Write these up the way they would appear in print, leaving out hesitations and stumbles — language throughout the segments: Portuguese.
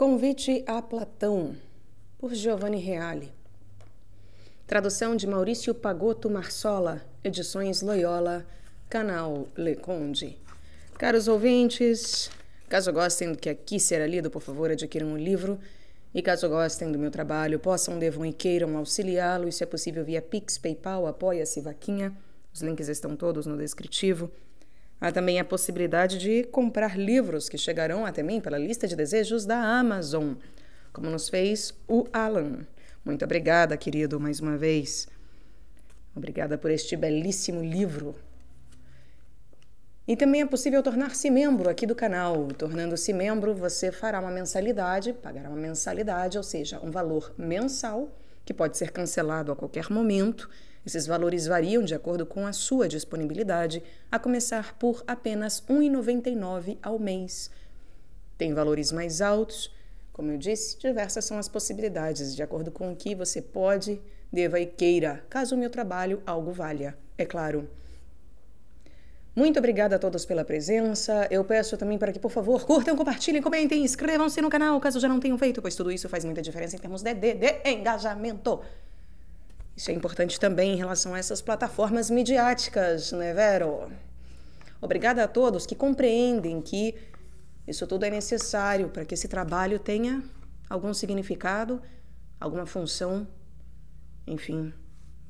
Convite a Platão, por Giovanni Reale. Tradução de Maurício Pagotto Marsola, Edições Loyola, canal Le Conde. Caros ouvintes, caso gostem do que aqui será lido, por favor, adquiram o livro. E caso gostem do meu trabalho, possam, devam e queiram auxiliá-lo, e se é possível via Pix, PayPal, Apoia-se, Vaquinha. Os links estão todos no descritivo. Há também a possibilidade de comprar livros que chegarão até mim pela lista de desejos da Amazon, como nos fez o Alan. Muito obrigada, querido, mais uma vez. Obrigada por este belíssimo livro. E também é possível tornar-se membro aqui do canal. Tornando-se membro, você fará uma mensalidade, pagará uma mensalidade, ou seja, um valor mensal, que pode ser cancelado a qualquer momento. Esses valores variam de acordo com a sua disponibilidade, a começar por apenas R$ 1,99 ao mês. Tem valores mais altos. Como eu disse, diversas são as possibilidades, de acordo com o que você pode, deva e queira, caso o meu trabalho algo valha, é claro. Muito obrigada a todos pela presença. Eu peço também para que, por favor, curtam, compartilhem, comentem, inscrevam-se no canal, caso já não tenham feito, pois tudo isso faz muita diferença em termos de engajamento. Isso é importante também em relação a essas plataformas midiáticas, não é, Vero? Obrigada a todos que compreendem que isso tudo é necessário para que esse trabalho tenha algum significado, alguma função, enfim,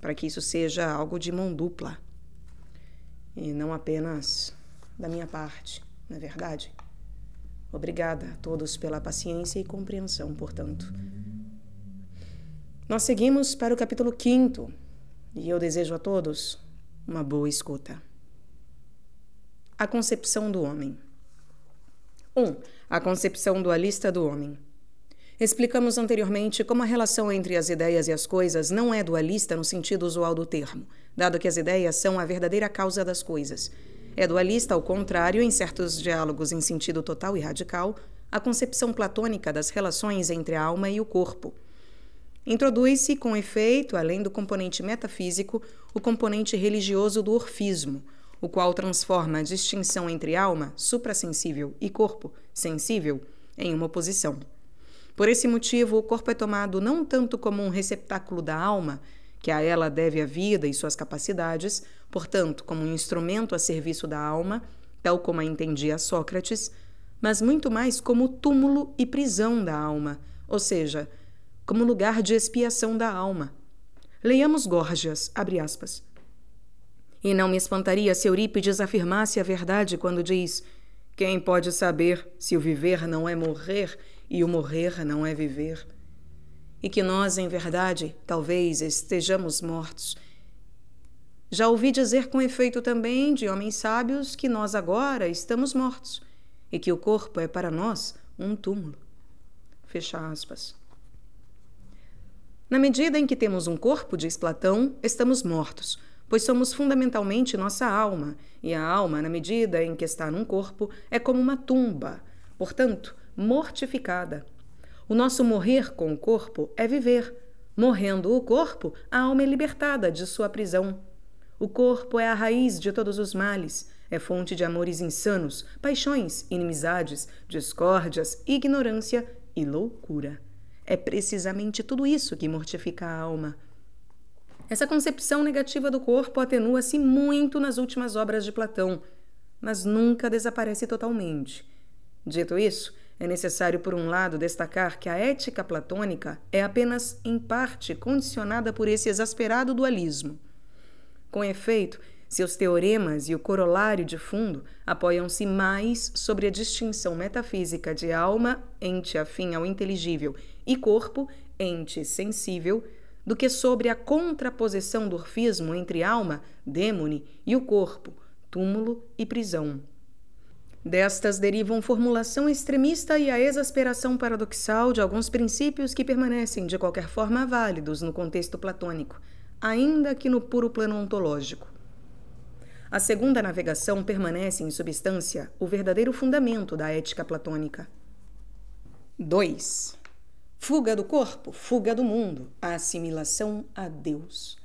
para que isso seja algo de mão dupla e não apenas da minha parte, não é verdade? Obrigada a todos pela paciência e compreensão, portanto. Nós seguimos para o capítulo 5 e eu desejo a todos uma boa escuta. A concepção do homem. 1. A concepção dualista do homem. Explicamos anteriormente como a relação entre as ideias e as coisas não é dualista no sentido usual do termo, dado que as ideias são a verdadeira causa das coisas. É dualista, ao contrário, em certos diálogos em sentido total e radical, a concepção platônica das relações entre a alma e o corpo. Introduz-se, com efeito, além do componente metafísico, o componente religioso do orfismo, o qual transforma a distinção entre alma, suprassensível, e corpo, sensível, em uma oposição. Por esse motivo, o corpo é tomado não tanto como um receptáculo da alma, que a ela deve a vida e suas capacidades, portanto, como um instrumento a serviço da alma, tal como a entendia Sócrates, mas muito mais como túmulo e prisão da alma, ou seja, como lugar de expiação da alma. Leiamos Górgias, abre aspas. E não me espantaria se Eurípides afirmasse a verdade quando diz: quem pode saber se o viver não é morrer e o morrer não é viver? E que nós, em verdade, talvez estejamos mortos. Já ouvi dizer com efeito também de homens sábios que nós agora estamos mortos e que o corpo é para nós um túmulo. Fecha aspas. Na medida em que temos um corpo, diz Platão, estamos mortos, pois somos fundamentalmente nossa alma, e a alma, na medida em que está num corpo, é como uma tumba, portanto, mortificada. O nosso morrer com o corpo é viver. Morrendo o corpo, a alma é libertada de sua prisão. O corpo é a raiz de todos os males, é fonte de amores insanos, paixões, inimizades, discórdias, ignorância e loucura. É precisamente tudo isso que mortifica a alma. Essa concepção negativa do corpo atenua-se muito nas últimas obras de Platão, mas nunca desaparece totalmente. Dito isso, é necessário, por um lado, destacar que a ética platônica é apenas, em parte, condicionada por esse exasperado dualismo. Com efeito, seus teoremas e o corolário de fundo apoiam-se mais sobre a distinção metafísica de alma, ente afim ao inteligível, e corpo, ente sensível, do que sobre a contraposição do orfismo entre alma, dêmone, e o corpo, túmulo e prisão. Destas derivam formulação extremista e a exasperação paradoxal de alguns princípios que permanecem de qualquer forma válidos no contexto platônico, ainda que no puro plano ontológico. A segunda navegação permanece, em substância, o verdadeiro fundamento da ética platônica. 2. Fuga do corpo, fuga do mundo, a assimilação a Deus.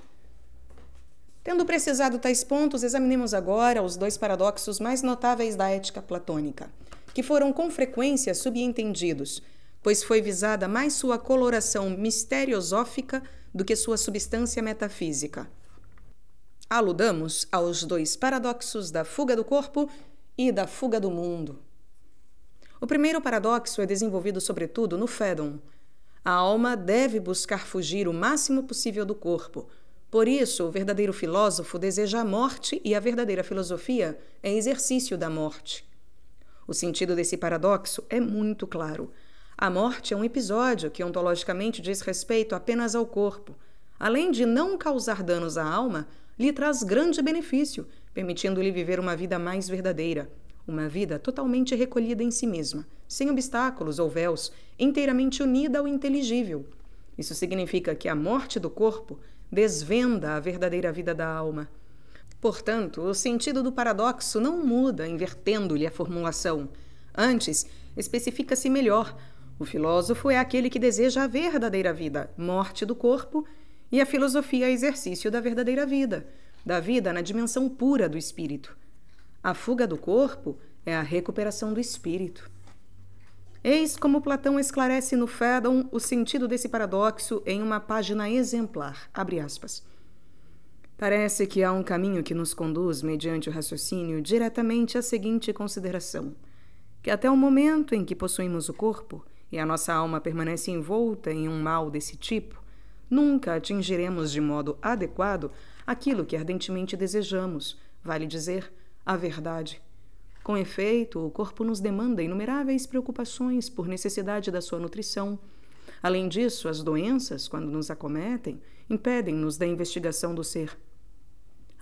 Tendo precisado tais pontos, examinemos agora os 2 paradoxos mais notáveis da ética platônica, que foram com frequência subentendidos, pois foi visada mais sua coloração misteriosófica do que sua substância metafísica. Aludamos aos 2 paradoxos da fuga do corpo e da fuga do mundo. O primeiro paradoxo é desenvolvido sobretudo no Fédon. A alma deve buscar fugir o máximo possível do corpo. Por isso, o verdadeiro filósofo deseja a morte e a verdadeira filosofia é exercício da morte. O sentido desse paradoxo é muito claro. A morte é um episódio que ontologicamente diz respeito apenas ao corpo. Além de não causar danos à alma, lhe traz grande benefício, permitindo-lhe viver uma vida mais verdadeira, uma vida totalmente recolhida em si mesma, sem obstáculos ou véus, inteiramente unida ao inteligível. Isso significa que a morte do corpo desvenda a verdadeira vida da alma. Portanto, o sentido do paradoxo não muda invertendo-lhe a formulação. Antes, especifica-se melhor. O filósofo é aquele que deseja a verdadeira vida, morte do corpo, e a filosofia é exercício da verdadeira vida, da vida na dimensão pura do espírito. A fuga do corpo é a recuperação do espírito. Eis como Platão esclarece no Fédon o sentido desse paradoxo em uma página exemplar. Abre aspas. Parece que há um caminho que nos conduz, mediante o raciocínio, diretamente à seguinte consideração: que até o momento em que possuímos o corpo e a nossa alma permanece envolta em um mal desse tipo, nunca atingiremos de modo adequado aquilo que ardentemente desejamos, vale dizer, a verdade. Com efeito, o corpo nos demanda inumeráveis preocupações por necessidade da sua nutrição. Além disso, as doenças, quando nos acometem, impedem-nos da investigação do ser.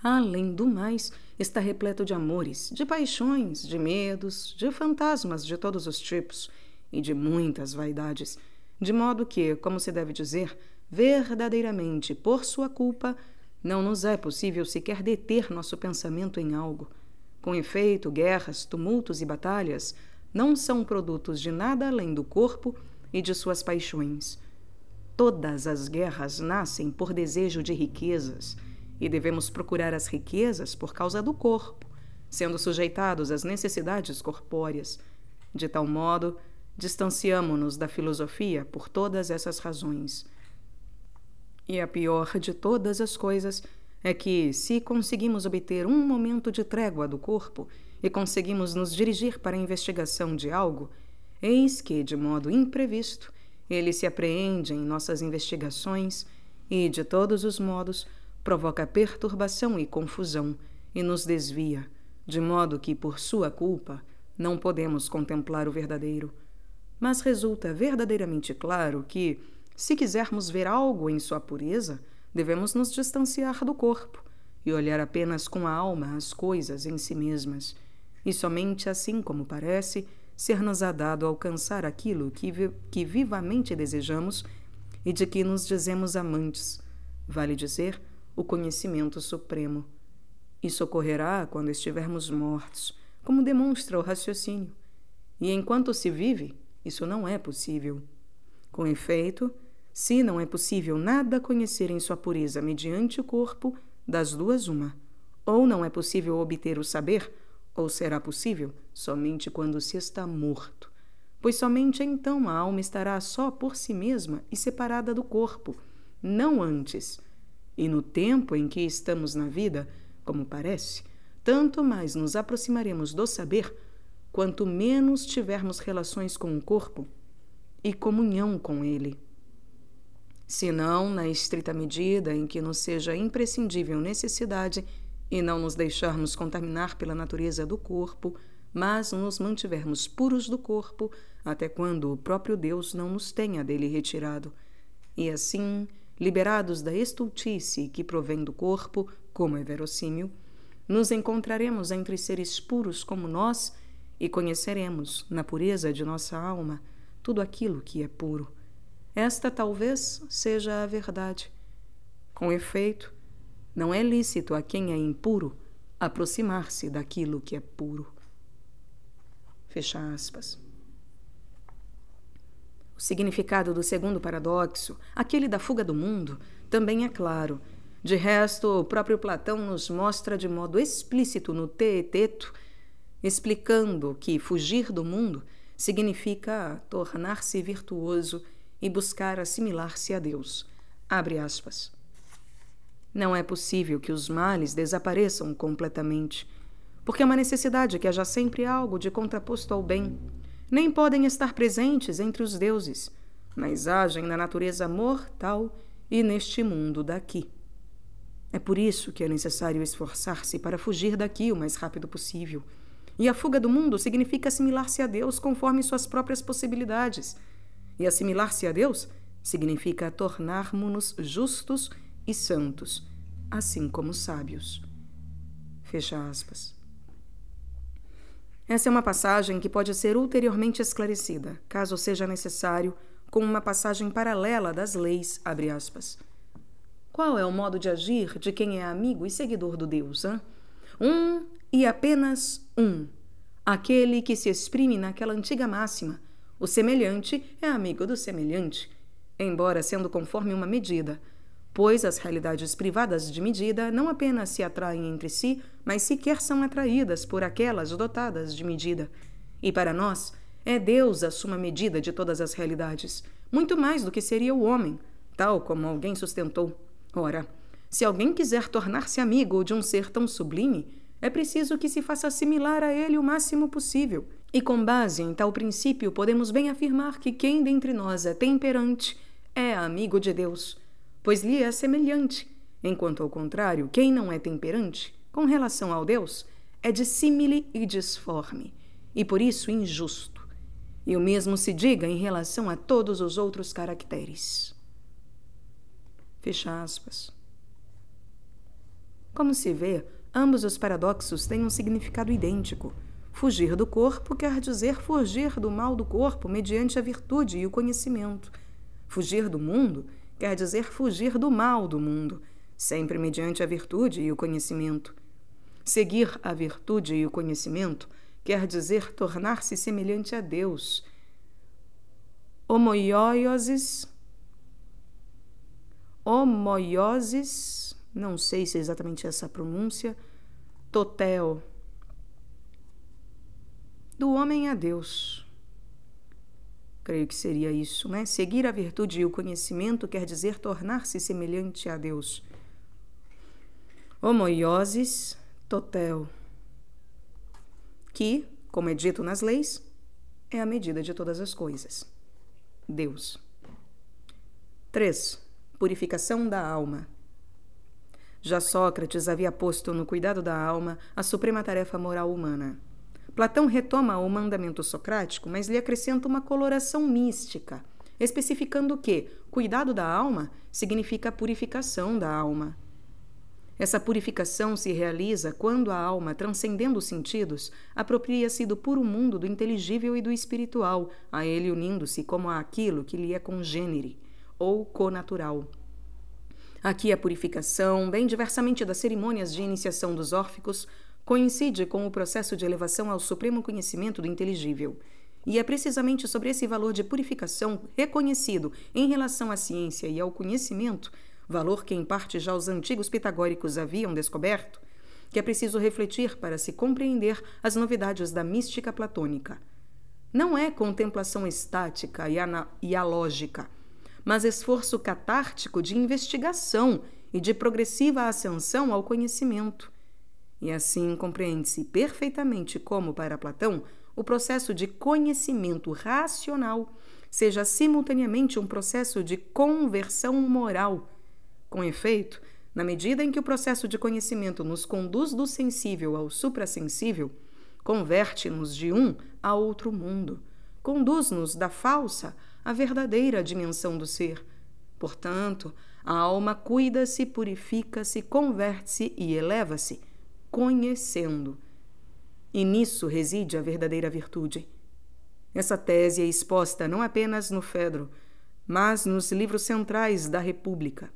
Além do mais, está repleto de amores, de paixões, de medos, de fantasmas de todos os tipos e de muitas vaidades, de modo que, como se deve dizer, verdadeiramente, por sua culpa, não nos é possível sequer deter nosso pensamento em algo. Com efeito, guerras, tumultos e batalhas não são produtos de nada além do corpo e de suas paixões. Todas as guerras nascem por desejo de riquezas, e devemos procurar as riquezas por causa do corpo, sendo sujeitados às necessidades corpóreas. De tal modo, distanciamo-nos da filosofia por todas essas razões. E a pior de todas as coisas é que, se conseguimos obter um momento de trégua do corpo e conseguimos nos dirigir para a investigação de algo, eis que, de modo imprevisto, ele se apreende em nossas investigações e, de todos os modos, provoca perturbação e confusão e nos desvia, de modo que, por sua culpa, não podemos contemplar o verdadeiro. Mas resulta verdadeiramente claro que, se quisermos ver algo em sua pureza, devemos nos distanciar do corpo e olhar apenas com a alma as coisas em si mesmas. E somente assim, como parece, ser-nos-á dado alcançar aquilo que vivamente desejamos e de que nos dizemos amantes, vale dizer, o conhecimento supremo. Isso ocorrerá quando estivermos mortos, como demonstra o raciocínio. E enquanto se vive, isso não é possível. Com efeito, se não é possível nada conhecer em sua pureza mediante o corpo, das duas uma. Ou não é possível obter o saber, ou será possível somente quando se está morto. pois somente então a alma estará só por si mesma e separada do corpo, não antes. E no tempo em que estamos na vida, como parece, tanto mais nos aproximaremos do saber, quanto menos tivermos relações com o corpo e comunhão com ele. Senão, na estrita medida em que nos seja imprescindível necessidade e não nos deixarmos contaminar pela natureza do corpo, mas nos mantivermos puros do corpo, até quando o próprio Deus não nos tenha dele retirado. E assim, liberados da estultice que provém do corpo, como é verossímil, nos encontraremos entre seres puros como nós e conheceremos, na pureza de nossa alma, tudo aquilo que é puro. Esta talvez seja a verdade. Com efeito, não é lícito a quem é impuro aproximar-se daquilo que é puro. Fecha aspas. O significado do segundo paradoxo, aquele da fuga do mundo, também é claro. De resto, o próprio Platão nos mostra de modo explícito no Teeteto, explicando que fugir do mundo significa tornar-se virtuoso e buscar assimilar-se a Deus. Abre aspas. Não é possível que os males desapareçam completamente, porque é uma necessidade que haja sempre algo de contraposto ao bem. Nem podem estar presentes entre os deuses, mas agem na natureza mortal e neste mundo daqui. É por isso que é necessário esforçar-se para fugir daqui o mais rápido possível. E a fuga do mundo significa assimilar-se a Deus conforme suas próprias possibilidades. E assimilar-se a Deus significa tornarmos-nos justos e santos, assim como sábios. Fecha aspas. Essa é uma passagem que pode ser ulteriormente esclarecida, caso seja necessário, com uma passagem paralela das leis, abre aspas. Qual é o modo de agir de quem é amigo e seguidor do Deus? Um e apenas um. Aquele que se exprime naquela antiga máxima. O semelhante é amigo do semelhante, embora sendo conforme uma medida, pois as realidades privadas de medida não apenas se atraem entre si, mas sequer são atraídas por aquelas dotadas de medida. E para nós, é Deus a suma medida de todas as realidades, muito mais do que seria o homem, tal como alguém sustentou. Ora, se alguém quiser tornar-se amigo de um ser tão sublime, é preciso que se faça assimilar a ele o máximo possível. E com base em tal princípio, podemos bem afirmar que quem dentre nós é temperante é amigo de Deus, pois lhe é semelhante, enquanto ao contrário, quem não é temperante, com relação ao Deus, é dissímile e disforme, e por isso injusto. E o mesmo se diga em relação a todos os outros caracteres. Fecha aspas. Como se vê, ambos os paradoxos têm um significado idêntico. Fugir do corpo quer dizer fugir do mal do corpo mediante a virtude e o conhecimento. Fugir do mundo quer dizer fugir do mal do mundo, sempre mediante a virtude e o conhecimento. Seguir a virtude e o conhecimento quer dizer tornar-se semelhante a Deus. Homoioses, não sei se é exatamente essa a pronúncia, totel, do homem a Deus. Creio que seria isso, né? Seguir a virtude e o conhecimento quer dizer tornar-se semelhante a Deus. Homoioses, totel, que, como é dito nas leis, é a medida de todas as coisas. Deus. 3. Purificação da alma. Já Sócrates havia posto no cuidado da alma a suprema tarefa moral humana. Platão retoma o mandamento socrático, mas lhe acrescenta uma coloração mística, especificando que cuidado da alma significa purificação da alma. Essa purificação se realiza quando a alma, transcendendo os sentidos, apropria-se do puro mundo do inteligível e do espiritual, a ele unindo-se como àquilo que lhe é congênere, ou conatural. Aqui a purificação, bem diversamente das cerimônias de iniciação dos órficos, coincide com o processo de elevação ao supremo conhecimento do inteligível. E é precisamente sobre esse valor de purificação reconhecido em relação à ciência e ao conhecimento, valor que em parte já os antigos pitagóricos haviam descoberto, que é preciso refletir para se compreender as novidades da mística platônica. não é contemplação estática e alógica, mas esforço catártico de investigação e de progressiva ascensão ao conhecimento. E assim compreende-se perfeitamente como, para Platão, o processo de conhecimento racional seja simultaneamente um processo de conversão moral. Com efeito, na medida em que o processo de conhecimento nos conduz do sensível ao suprassensível, converte-nos de um a outro mundo, conduz-nos da falsa à verdadeira dimensão do ser. Portanto, a alma cuida-se, purifica-se, converte-se e eleva-se, conhecendo. E nisso reside a verdadeira virtude. Essa tese é exposta não apenas no Fedro, mas nos livros centrais da República.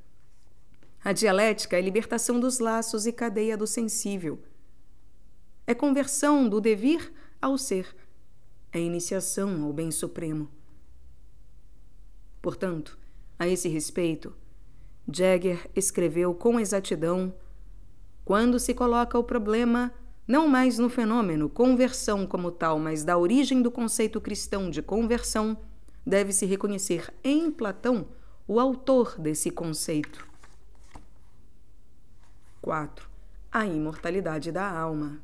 A dialética é libertação dos laços e cadeia do sensível. É conversão do devir ao ser. É iniciação ao bem supremo. Portanto, a esse respeito, Jäger escreveu com exatidão: quando se coloca o problema não mais no fenômeno conversão como tal, mas da origem do conceito cristão de conversão, deve-se reconhecer em Platão o autor desse conceito. 4. A imortalidade da alma.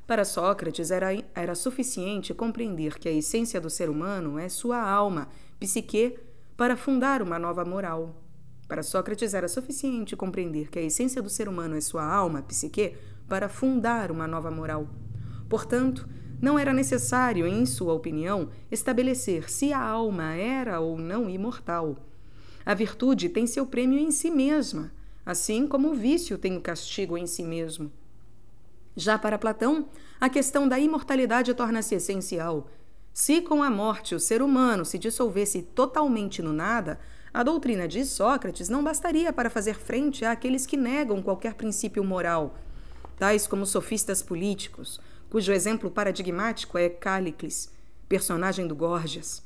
Para Sócrates era suficiente compreender que a essência do ser humano é sua alma, psique, para fundar uma nova moral. Para Sócrates era suficiente compreender que a essência do ser humano é sua alma, psique, para fundar uma nova moral. Portanto, não era necessário, em sua opinião, estabelecer se a alma era ou não imortal. A virtude tem seu prêmio em si mesma, assim como o vício tem o castigo em si mesmo. Já para Platão, a questão da imortalidade torna-se essencial. Se com a morte o ser humano se dissolvesse totalmente no nada, a doutrina de Sócrates não bastaria para fazer frente àqueles que negam qualquer princípio moral, tais como sofistas políticos, cujo exemplo paradigmático é Cállicles, personagem do Górgias.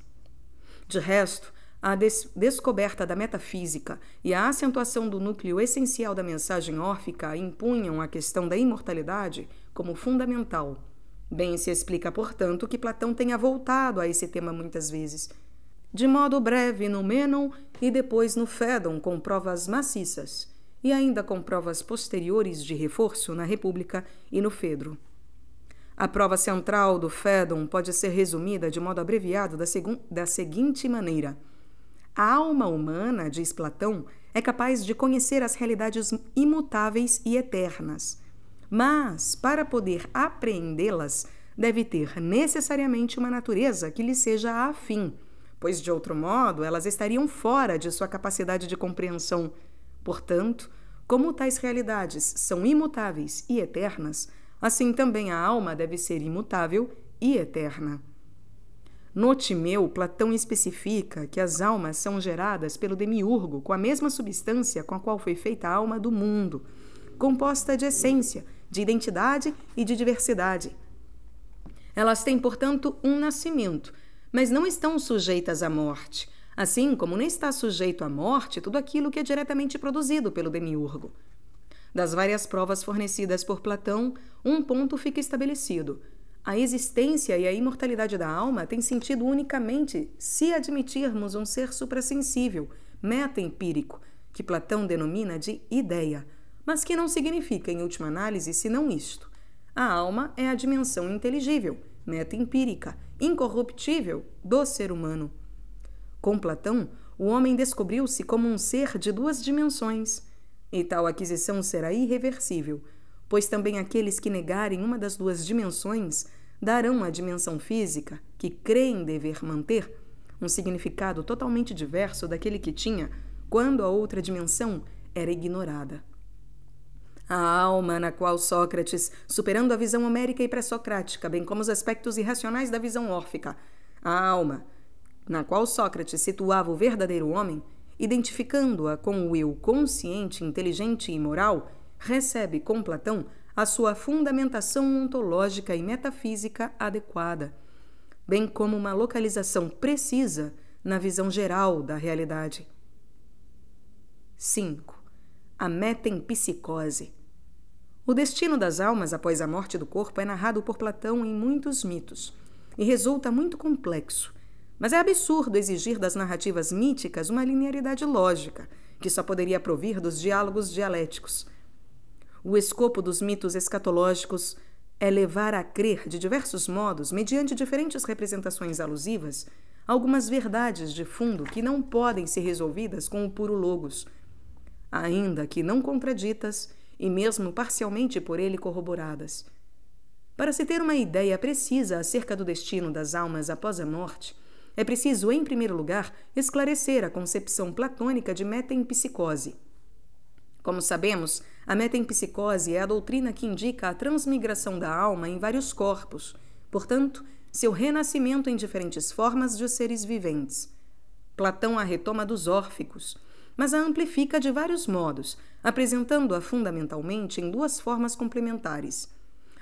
De resto, a descoberta da metafísica e a acentuação do núcleo essencial da mensagem órfica impunham a questão da imortalidade como fundamental. Bem se explica, portanto, que Platão tenha voltado a esse tema muitas vezes, de modo breve no Mênon e depois no Fédon, com provas maciças, e ainda com provas posteriores de reforço na República e no Fedro. A prova central do Fédon pode ser resumida de modo abreviado da seguinte maneira: a alma humana, diz Platão, é capaz de conhecer as realidades imutáveis e eternas, mas, para poder apreendê-las, deve ter necessariamente uma natureza que lhe seja afim, pois, de outro modo, elas estariam fora de sua capacidade de compreensão. Portanto, como tais realidades são imutáveis e eternas, assim também a alma deve ser imutável e eterna. No Timeu, Platão especifica que as almas são geradas pelo demiurgo com a mesma substância com a qual foi feita a alma do mundo, composta de essência, de identidade e de diversidade. Elas têm, portanto, um nascimento, mas não estão sujeitas à morte, assim como nem está sujeito à morte tudo aquilo que é diretamente produzido pelo demiurgo. Das várias provas fornecidas por Platão, um ponto fica estabelecido: a existência e a imortalidade da alma têm sentido unicamente se admitirmos um ser suprassensível, meta-empírico, que Platão denomina de ideia, mas que não significa, em última análise, senão isto: a alma é a dimensão inteligível, meta-empírica, incorruptível do ser humano. Com Platão, o homem descobriu-se como um ser de duas dimensões, e tal aquisição será irreversível, pois também aqueles que negarem uma das duas dimensões darão à dimensão física, que creem dever manter, um significado totalmente diverso daquele que tinha quando a outra dimensão era ignorada. A alma na qual Sócrates, superando a visão homérica e pré-socrática, bem como os aspectos irracionais da visão órfica, a alma na qual Sócrates situava o verdadeiro homem, identificando-a com o eu consciente, inteligente e moral, recebe com Platão a sua fundamentação ontológica e metafísica adequada, bem como uma localização precisa na visão geral da realidade. 5. A metempsicose. O destino das almas após a morte do corpo é narrado por Platão em muitos mitos. e resulta muito complexo. Mas é absurdo exigir das narrativas míticas uma linearidade lógica, que só poderia provir dos diálogos dialéticos. O escopo dos mitos escatológicos é levar a crer de diversos modos, mediante diferentes representações alusivas, algumas verdades de fundo que não podem ser resolvidas com o puro logos, ainda que não contraditas e mesmo parcialmente por ele corroboradas. Para se ter uma ideia precisa acerca do destino das almas após a morte, é preciso, em primeiro lugar, esclarecer a concepção platônica de metempsicose. Como sabemos, a metempsicose é a doutrina que indica a transmigração da alma em vários corpos, portanto, seu renascimento em diferentes formas de seres viventes. Platão a retoma dos órficos, mas a amplifica de vários modos, apresentando-a fundamentalmente em duas formas complementares.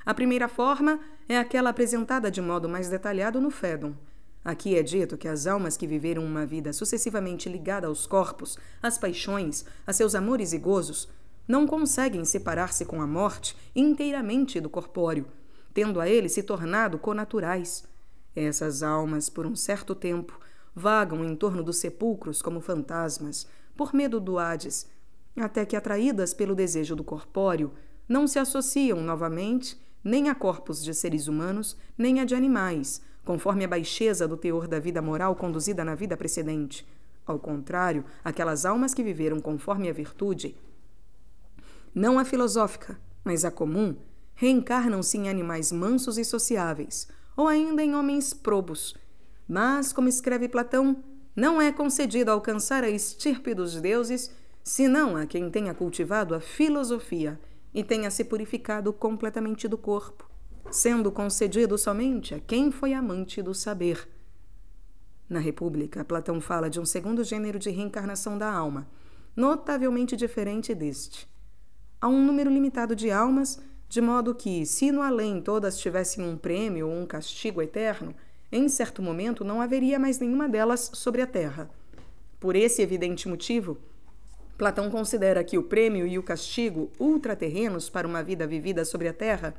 A primeira forma é aquela apresentada de modo mais detalhado no Fédon. Aqui é dito que as almas que viveram uma vida sucessivamente ligada aos corpos, às paixões, a seus amores e gozos, não conseguem separar-se com a morte inteiramente do corpóreo, tendo a ele se tornado connaturais. Essas almas, por um certo tempo, vagam em torno dos sepulcros como fantasmas, por medo do Hades, até que, atraídas pelo desejo do corpóreo, não se associam novamente nem a corpos de seres humanos, nem a de animais, conforme a baixeza do teor da vida moral conduzida na vida precedente. Ao contrário, aquelas almas que viveram conforme a virtude, não a filosófica, mas a comum, reencarnam-se em animais mansos e sociáveis, ou ainda em homens probos. Mas, como escreve Platão, não é concedido alcançar a estirpe dos deuses, senão a quem tenha cultivado a filosofia e tenha se purificado completamente do corpo, sendo concedido somente a quem foi amante do saber. Na República, Platão fala de um segundo gênero de reencarnação da alma, notavelmente diferente deste. Há um número limitado de almas, de modo que, se no além todas tivessem um prêmio ou um castigo eterno, em certo momento não haveria mais nenhuma delas sobre a terra. Por esse evidente motivo, Platão considera que o prêmio e o castigo ultraterrenos para uma vida vivida sobre a terra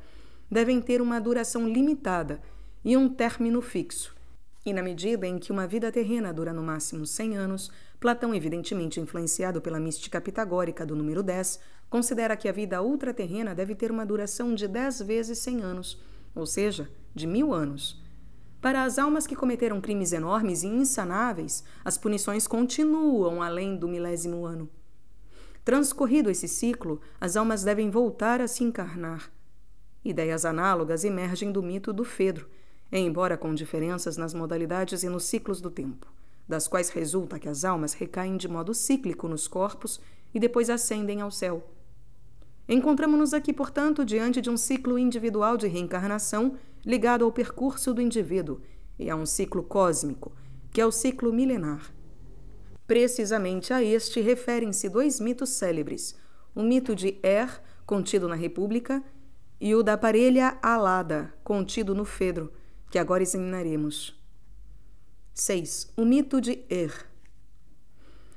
devem ter uma duração limitada e um término fixo. E na medida em que uma vida terrena dura no máximo 100 anos, Platão, evidentemente influenciado pela mística pitagórica do número 10, considera que a vida ultraterrena deve ter uma duração de 10 vezes 100 anos, ou seja, de 1000 anos. Para as almas que cometeram crimes enormes e insanáveis, as punições continuam além do 1000º ano. Transcorrido esse ciclo, as almas devem voltar a se encarnar. Ideias análogas emergem do mito do Fedro, embora com diferenças nas modalidades e nos ciclos do tempo, das quais resulta que as almas recaem de modo cíclico nos corpos e depois ascendem ao céu. Encontramos-nos aqui, portanto, diante de um ciclo individual de reencarnação ligado ao percurso do indivíduo e a um ciclo cósmico, que é o ciclo milenar. Precisamente a este referem-se dois mitos célebres, o mito de contido na República, e o da parelha alada, contido no Fedro, que agora examinaremos. 6. O mito de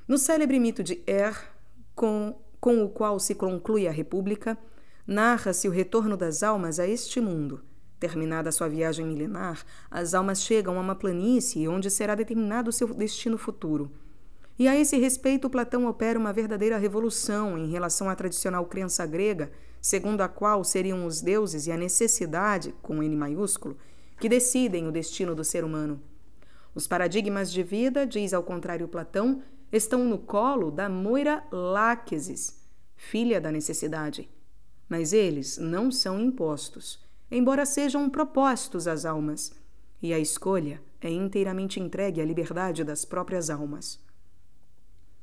No célebre mito de com o qual se conclui a República, narra-se o retorno das almas a este mundo. Terminada sua viagem milenar, as almas chegam a uma planície onde será determinado seu destino futuro. E a esse respeito, Platão opera uma verdadeira revolução em relação à tradicional crença grega, segundo a qual seriam os deuses e a necessidade, com N maiúsculo, que decidem o destino do ser humano. Os paradigmas de vida, diz ao contrário Platão, estão no colo da Moira Láquesis, filha da necessidade. Mas eles não são impostos, embora sejam propostos às almas, e a escolha é inteiramente entregue à liberdade das próprias almas.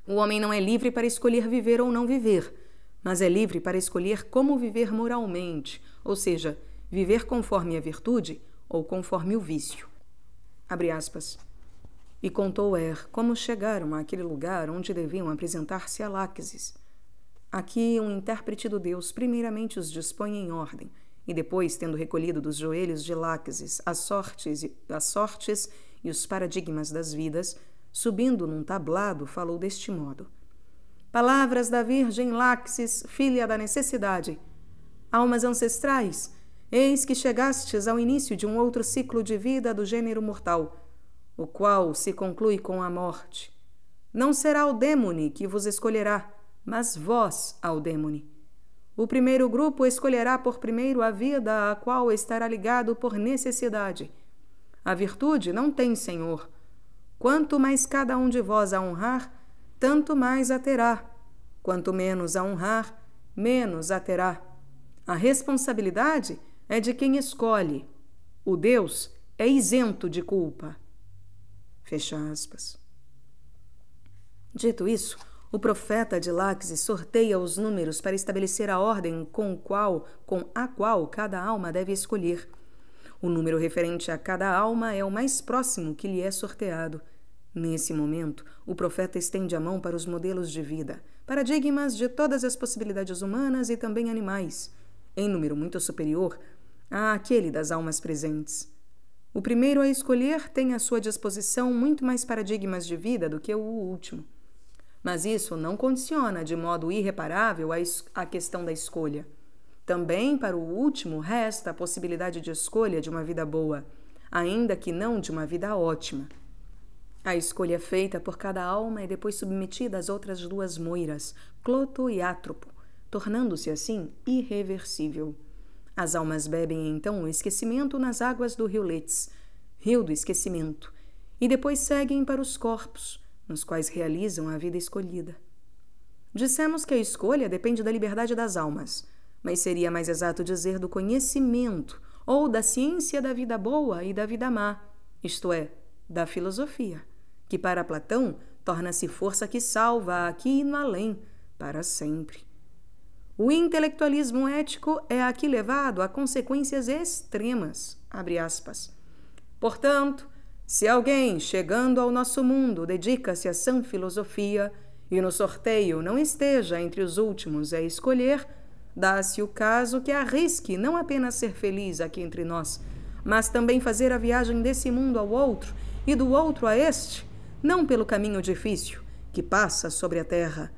O homem não é livre para escolher viver ou não viver, mas é livre para escolher como viver moralmente, ou seja, viver conforme a virtude ou conforme o vício. Abre aspas. E contou como chegaram àquele lugar onde deviam apresentar-se a Láquesis. Aqui um intérprete do Deus primeiramente os dispõe em ordem, e depois, tendo recolhido dos joelhos de Láquesis as sortes e os paradigmas das vidas, subindo num tablado, falou deste modo. Palavras da Virgem Láquesis, filha da necessidade. Almas ancestrais, eis que chegastes ao início de um outro ciclo de vida do gênero mortal, o qual se conclui com a morte. Não será o dêmone que vos escolherá, mas vós ao dêmone. O primeiro grupo escolherá por primeiro a vida à qual estará ligado por necessidade. A virtude não tem senhor. Quanto mais cada um de vós a honrar, tanto mais a terá. Quanto menos a honrar, menos a terá. A responsabilidade é de quem escolhe. O Deus é isento de culpa. Fecha aspas. Dito isso, o profeta de Laxi sorteia os números para estabelecer a ordem com a qual cada alma deve escolher. O número referente a cada alma é o mais próximo que lhe é sorteado. Nesse momento, o profeta estende a mão para os modelos de vida, paradigmas de todas as possibilidades humanas e também animais, em número muito superior àquele das almas presentes. O primeiro a escolher tem à sua disposição muito mais paradigmas de vida do que o último. Mas isso não condiciona de modo irreparável a questão da escolha. Também para o último resta a possibilidade de escolha de uma vida boa, ainda que não de uma vida ótima. A escolha feita por cada alma é depois submetida às outras duas moiras, Cloto e Átropo, tornando-se assim irreversível. As almas bebem então o esquecimento nas águas do rio Letz, rio do esquecimento, e depois seguem para os corpos, nos quais realizam a vida escolhida. Dissemos que a escolha depende da liberdade das almas, mas seria mais exato dizer do conhecimento ou da ciência da vida boa e da vida má, isto é, da filosofia, que para Platão torna-se força que salva aqui e no além, para sempre. O intelectualismo ético é aqui levado a consequências extremas, abre aspas. Portanto, se alguém, chegando ao nosso mundo, dedica-se à sã filosofia e no sorteio não esteja entre os últimos a escolher, dá-se o caso que arrisque não apenas ser feliz aqui entre nós, mas também fazer a viagem desse mundo ao outro e do outro a este, não pelo caminho difícil que passa sobre a terra,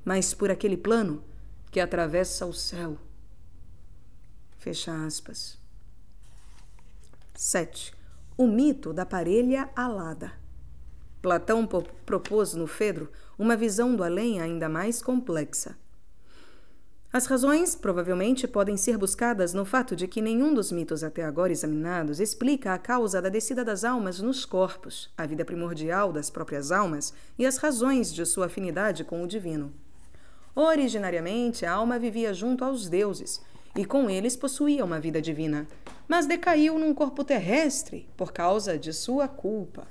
mas por aquele plano que atravessa o céu. Fecha aspas. 7. O mito da parelha alada. Platão propôs no Fedro uma visão do além ainda mais complexa. As razões, provavelmente, podem ser buscadas no fato de que nenhum dos mitos até agora examinados explica a causa da descida das almas nos corpos, a vida primordial das próprias almas e as razões de sua afinidade com o divino. Originariamente, a alma vivia junto aos deuses e com eles possuía uma vida divina, mas decaiu num corpo terrestre por causa de sua culpa.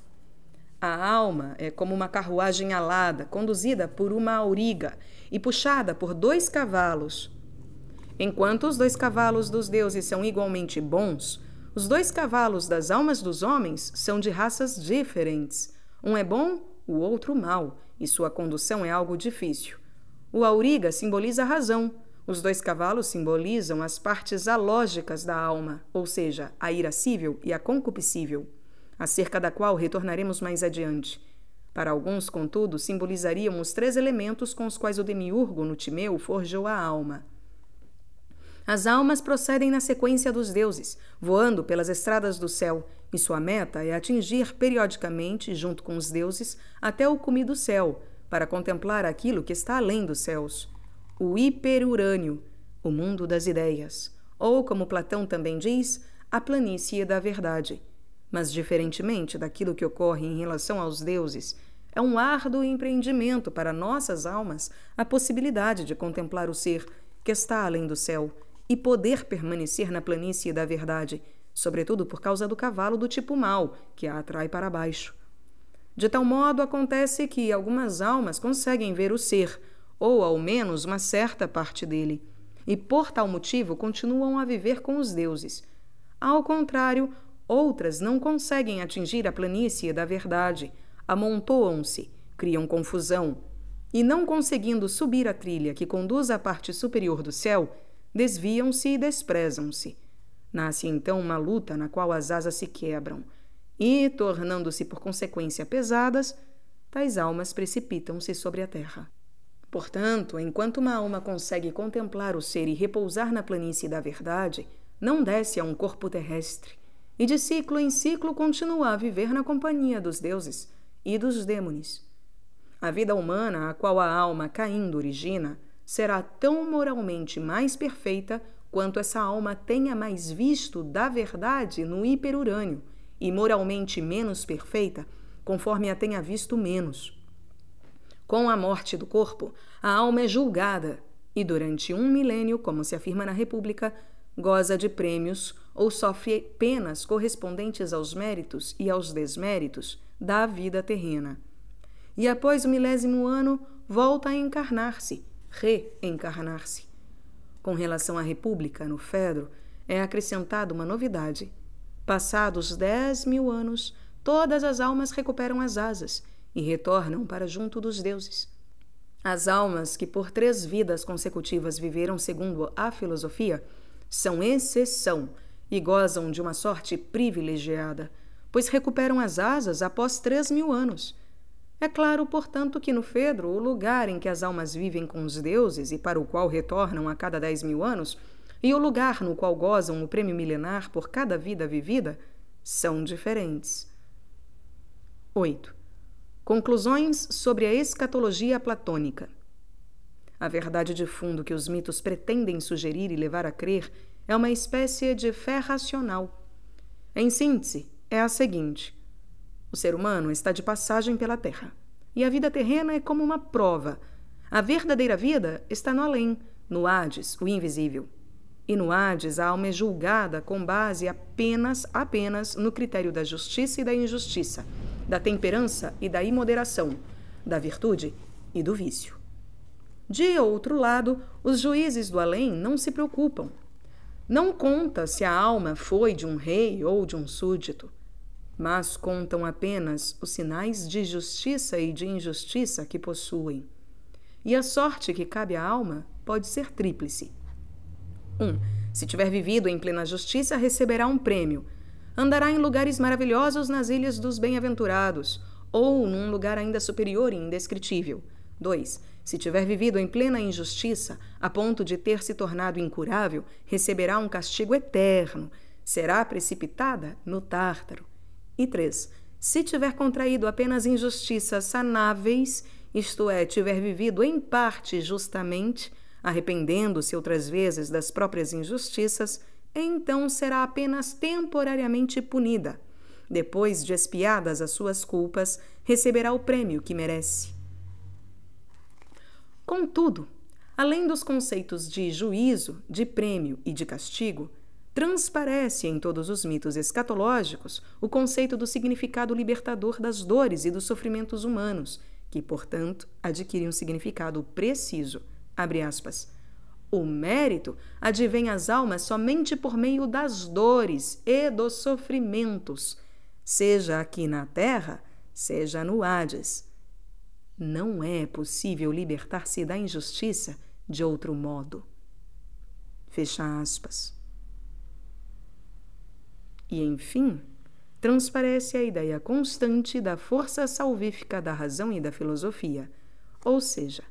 A alma é como uma carruagem alada, conduzida por uma auriga e puxada por 2 cavalos. Enquanto os 2 cavalos dos deuses são igualmente bons, os 2 cavalos das almas dos homens são de raças diferentes. Um é bom, o outro mau, e sua condução é algo difícil. O auriga simboliza a razão. Os 2 cavalos simbolizam as partes alógicas da alma, ou seja, a irascível e a concupiscível, acerca da qual retornaremos mais adiante. Para alguns, contudo, simbolizariam os 3 elementos com os quais o demiurgo no Timeu forjou a alma. As almas procedem na sequência dos deuses, voando pelas estradas do céu, e sua meta é atingir periodicamente, junto com os deuses, até o cume do céu, para contemplar aquilo que está além dos céus, o hiperurânio, o mundo das ideias, ou, como Platão também diz, a planície da verdade. Mas, diferentemente daquilo que ocorre em relação aos deuses, é um árduo empreendimento para nossas almas a possibilidade de contemplar o ser que está além do céu e poder permanecer na planície da verdade, sobretudo por causa do cavalo do tipo mau, que a atrai para baixo. De tal modo, acontece que algumas almas conseguem ver o ser, ou ao menos uma certa parte dele, e por tal motivo continuam a viver com os deuses. Ao contrário, outras não conseguem atingir a planície da verdade, amontoam-se, criam confusão, e não conseguindo subir a trilha que conduz à parte superior do céu, desviam-se e desprezam-se. Nasce então uma luta na qual as asas se quebram, e, tornando-se por consequência pesadas, tais almas precipitam-se sobre a terra. Portanto, enquanto uma alma consegue contemplar o ser e repousar na planície da verdade, não desce a um corpo terrestre e de ciclo em ciclo continua a viver na companhia dos deuses e dos dêmones. A vida humana, a qual a alma caindo origina, será tão moralmente mais perfeita quanto essa alma tenha mais visto da verdade no hiperurânio, e moralmente menos perfeita conforme a tenha visto menos. Com a morte do corpo, a alma é julgada e durante 1 milênio, como se afirma na República, goza de prêmios ou sofre penas correspondentes aos méritos e aos desméritos da vida terrena. E após o 1000º ano, volta a encarnar-se, reencarnar-se. Com relação à República, no Fedro, é acrescentada uma novidade. Passados 10.000 anos, todas as almas recuperam as asas e retornam para junto dos deuses. As almas que por 3 vidas consecutivas viveram segundo a filosofia são exceção e gozam de uma sorte privilegiada, pois recuperam as asas após 3.000 anos. É claro, portanto, que no Fedro, o lugar em que as almas vivem com os deuses e para o qual retornam a cada 10.000 anos, e o lugar no qual gozam o prêmio milenar por cada vida vivida, são diferentes. 8. Conclusões sobre a escatologia platônica. A verdade de fundo que os mitos pretendem sugerir e levar a crer é uma espécie de fé racional. Em síntese, é a seguinte: o ser humano está de passagem pela Terra, e a vida terrena é como uma prova. A verdadeira vida está no além, no Hades, o invisível. E no Hades a alma é julgada com base apenas no critério da justiça e da injustiça, da temperança e da imoderação, da virtude e do vício. De outro lado, os juízes do além não se preocupam. Não conta se a alma foi de um rei ou de um súdito, mas contam apenas os sinais de justiça e de injustiça que possuem. E a sorte que cabe à alma pode ser tríplice. 1. Se tiver vivido em plena justiça, receberá um prêmio. Andará em lugares maravilhosos nas ilhas dos bem-aventurados, ou num lugar ainda superior e indescritível. 2. Se tiver vivido em plena injustiça, a ponto de ter se tornado incurável, receberá um castigo eterno. Será precipitada no Tártaro. E 3. Se tiver contraído apenas injustiças sanáveis, isto é, tiver vivido em parte justamente, arrependendo-se outras vezes das próprias injustiças, então será apenas temporariamente punida. Depois de expiadas as suas culpas, receberá o prêmio que merece. Contudo, além dos conceitos de juízo, de prêmio e de castigo, transparece em todos os mitos escatológicos o conceito do significado libertador das dores e dos sofrimentos humanos, que, portanto, adquire um significado preciso. Abre aspas. O mérito advém às almas somente por meio das dores e dos sofrimentos, seja aqui na terra, seja no Hades. Não é possível libertar-se da injustiça de outro modo. Fecha aspas. E, enfim, transparece a ideia constante da força salvífica da razão e da filosofia, ou seja,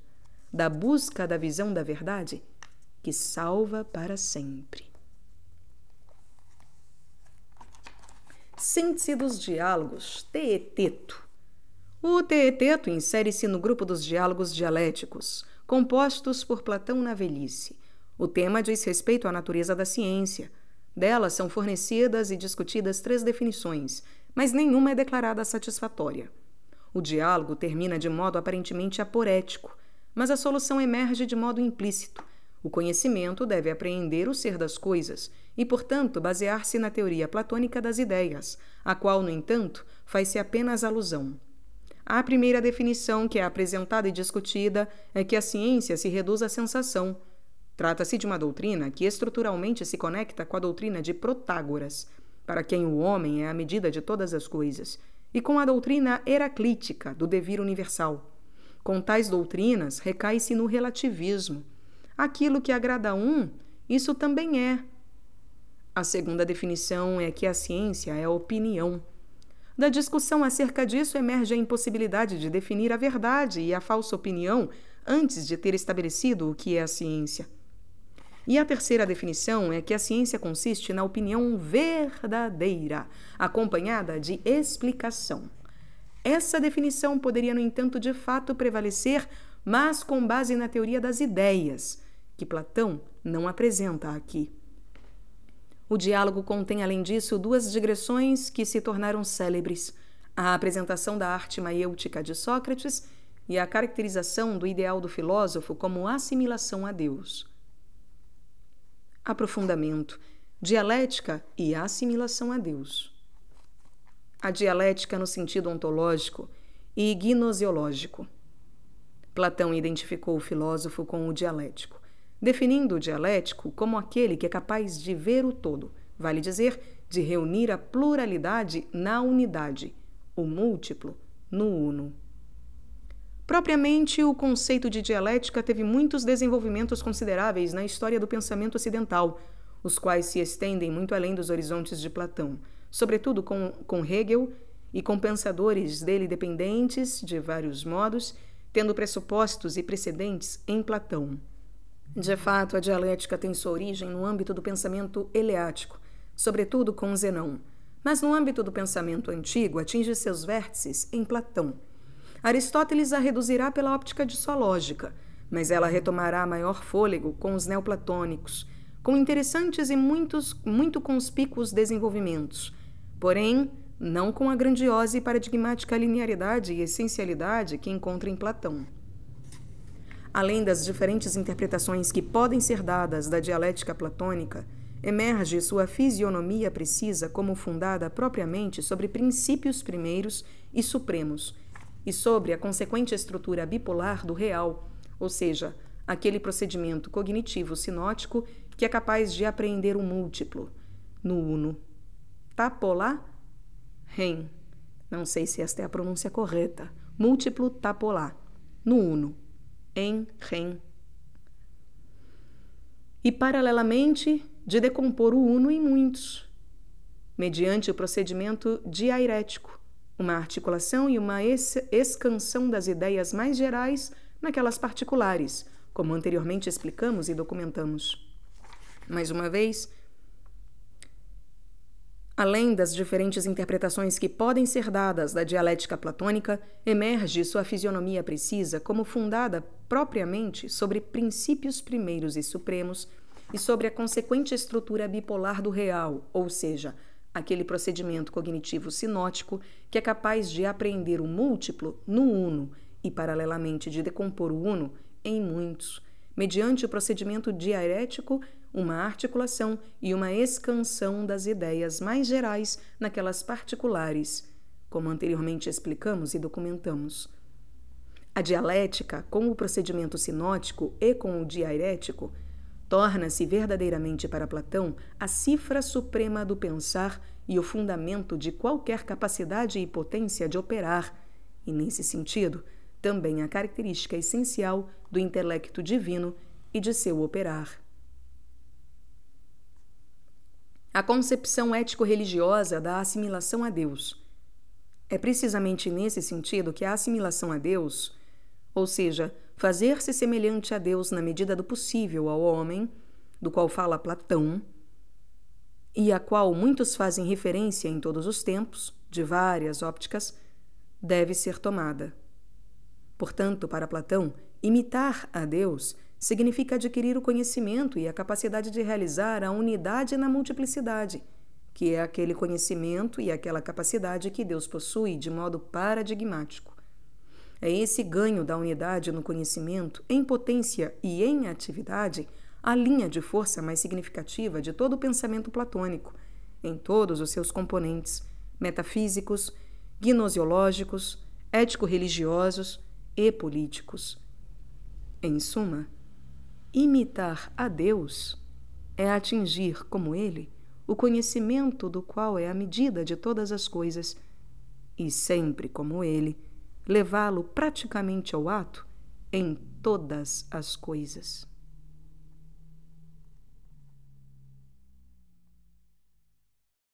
da busca da visão da verdade que salva para sempre. Síntese dos diálogos Teeteto. O Teeteto insere-se no grupo dos diálogos dialéticos, compostos por Platão na velhice. O tema diz respeito à natureza da ciência. Delas são fornecidas e discutidas 3 definições, mas nenhuma é declarada satisfatória. O diálogo termina de modo aparentemente aporético, mas a solução emerge de modo implícito. O conhecimento deve apreender o ser das coisas e, portanto, basear-se na teoria platônica das ideias, a qual, no entanto, faz-se apenas alusão. A primeira definição que é apresentada e discutida é que a ciência se reduz à sensação. Trata-se de uma doutrina que estruturalmente se conecta com a doutrina de Protágoras, para quem o homem é a medida de todas as coisas, e com a doutrina heraclítica do devir universal. Com tais doutrinas, recai-se no relativismo. Aquilo que agrada a um, isso também é. A segunda definição é que a ciência é a opinião. Da discussão acerca disso emerge a impossibilidade de definir a verdade e a falsa opinião antes de ter estabelecido o que é a ciência. E a terceira definição é que a ciência consiste na opinião verdadeira, acompanhada de explicação. Essa definição poderia, no entanto, de fato prevalecer, mas com base na teoria das ideias, que Platão não apresenta aqui. O diálogo contém, além disso, duas digressões que se tornaram célebres: a apresentação da arte maiêutica de Sócrates e a caracterização do ideal do filósofo como assimilação a Deus. Aprofundamento: dialética e assimilação a Deus. A dialética no sentido ontológico e gnoseológico. Platão identificou o filósofo com o dialético, definindo o dialético como aquele que é capaz de ver o todo, vale dizer, de reunir a pluralidade na unidade, o múltiplo no uno. Propriamente, o conceito de dialética teve muitos desenvolvimentos consideráveis na história do pensamento ocidental, os quais se estendem muito além dos horizontes de Platão, sobretudo com Hegel e com pensadores dele dependentes, de vários modos, tendo pressupostos e precedentes em Platão. De fato, a dialética tem sua origem no âmbito do pensamento eleático, sobretudo com Zenão, mas no âmbito do pensamento antigo atinge seus vértices em Platão. Aristóteles a reduzirá pela óptica de sua lógica, mas ela retomará maior fôlego com os neoplatônicos, com interessantes e muito conspícuos desenvolvimentos, porém não com a grandiosa e paradigmática linearidade e essencialidade que encontra em Platão. Além das diferentes interpretações que podem ser dadas da dialética platônica, emerge sua fisionomia precisa como fundada propriamente sobre princípios primeiros e supremos, e sobre a consequente estrutura bipolar do real, ou seja, aquele procedimento cognitivo sinótico que é capaz de apreender o múltiplo, no uno. Tapolá, ren. Não sei se esta é a pronúncia correta. Múltiplo tapolá, no uno, em ren. E, paralelamente, de decompor o uno em muitos, mediante o procedimento diairético, uma articulação e uma excansão das ideias mais gerais naquelas particulares, como anteriormente explicamos e documentamos. Mais uma vez, além das diferentes interpretações que podem ser dadas da dialética platônica, emerge sua fisionomia precisa como fundada propriamente sobre princípios primeiros e supremos e sobre a consequente estrutura bipolar do real, ou seja, aquele procedimento cognitivo sinótico que é capaz de apreender o múltiplo no uno e, paralelamente, de decompor o uno em muitos, mediante o procedimento diarético, uma articulação e uma excansão das ideias mais gerais naquelas particulares, como anteriormente explicamos e documentamos. A dialética, com o procedimento sinótico e com o diarético, torna-se verdadeiramente para Platão a cifra suprema do pensar e o fundamento de qualquer capacidade e potência de operar, e, nesse sentido, também a característica essencial do intelecto divino e de seu operar. A concepção ético-religiosa da assimilação a Deus. É precisamente nesse sentido que a assimilação a Deus, ou seja, fazer-se semelhante a Deus na medida do possível ao homem, do qual fala Platão, e a qual muitos fazem referência em todos os tempos, de várias ópticas, deve ser tomada. Portanto, para Platão, imitar a Deus significa adquirir o conhecimento e a capacidade de realizar a unidade na multiplicidade, que é aquele conhecimento e aquela capacidade que Deus possui de modo paradigmático. É esse ganho da unidade no conhecimento, em potência e em atividade, a linha de força mais significativa de todo o pensamento platônico, em todos os seus componentes, metafísicos, gnoseológicos, ético-religiosos e políticos. Em suma, imitar a Deus é atingir, como Ele, o conhecimento do qual é a medida de todas as coisas, e sempre como Ele, levá-lo praticamente ao ato em todas as coisas.